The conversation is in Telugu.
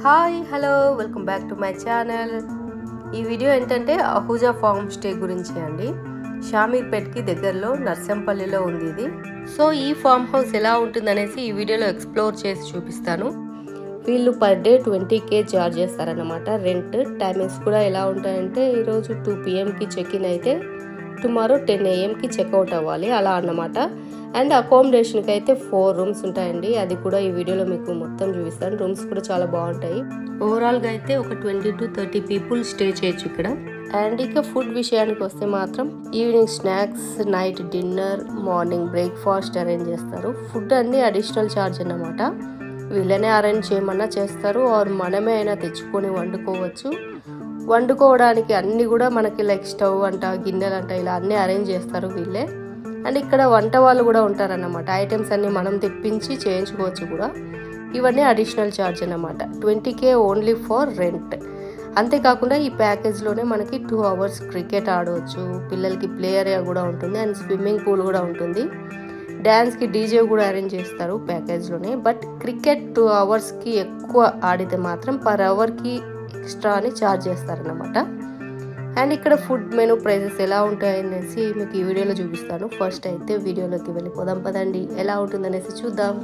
Hi hello welcome back to my channel. ఈ వీడియో ఏంటంటే అహూజా ఫార్మ్ స్టే గురించి అండి. షామీర్పేట్కి దగ్గరలో నర్సంపల్లిలో ఉంది ఇది. సో ఈ ఫార్మ్ హౌస్ ఎలా ఉంటుందనేసి ఈ వీడియోలో ఎక్స్ప్లోర్ చేసి చూపిస్తాను. వీళ్ళు పర్ డే 20K చార్జ్ చేస్తారన్నమాట రెంట్. టైమింగ్స్ కూడా ఎలా ఉంటాయంటే ఈరోజు 2 PM చెక్ ఇన్ అయితే టుమారో 10 AM చెక్అవుట్ అవ్వాలి అలా అన్నమాట. అండ్ అకామిడేషన్కి అయితే 4 రూమ్స్ ఉంటాయండి. అది కూడా ఈ వీడియోలో మీకు మొత్తం చూపిస్తాను. రూమ్స్ కూడా చాలా బాగుంటాయి. ఓవరాల్గా అయితే ఒక 20 to 30 పీపుల్ స్టే చేయొచ్చు ఇక్కడ. అండ్ ఇక ఫుడ్ విషయానికి వస్తే మాత్రం evening snacks, night dinner, morning breakfast arrange చేస్తారు. ఫుడ్ అన్ని అడిషనల్ ఛార్జ్ అన్నమాట. వీళ్ళనే అరేంజ్ చేయమన్నా చేస్తారు ఆర్ మనమే అయినా తెచ్చుకొని వండుకోవచ్చు. వండుకోవడానికి అన్నీ కూడా మనకి లైక్ స్టవ్ అంట, గిన్నెలు అంట ఇలా అన్నీ అరేంజ్ చేస్తారు వీళ్ళే. అండ్ ఇక్కడ వంట వాళ్ళు కూడా ఉంటారన్నమాట. ఐటమ్స్ అన్నీ మనం తెప్పించి చేయించుకోవచ్చు కూడా. ఇవన్నీ అడిషనల్ ఛార్జ్ అన్నమాట. 20K only for rent. అంతేకాకుండా ఈ ప్యాకేజ్లోనే మనకి 2 hours క్రికెట్ ఆడవచ్చు. పిల్లలకి ప్లే ఏరియా కూడా ఉంటుంది అండ్ స్విమ్మింగ్ పూల్ కూడా ఉంటుంది. డ్యాన్స్కి డీజే కూడా అరేంజ్ చేస్తారు ప్యాకేజ్లోనే. బట్ క్రికెట్ 2 hours ఎక్కువ ఆడితే మాత్రం పర్ అవర్కి ఎక్స్ట్రా అని ఛార్జ్ చేస్తారన్నమాట. అండ్ ఇక్కడ ఫుడ్ మెనూ ప్రైజెస్ ఎలా ఉంటాయనేసి మీకు ఈ వీడియోలో చూపిస్తాను. ఫస్ట్ అయితే వీడియోలోకి వెళ్ళిపోదాం పదండి, ఎలా ఉంటుందనేసి చూద్దాం.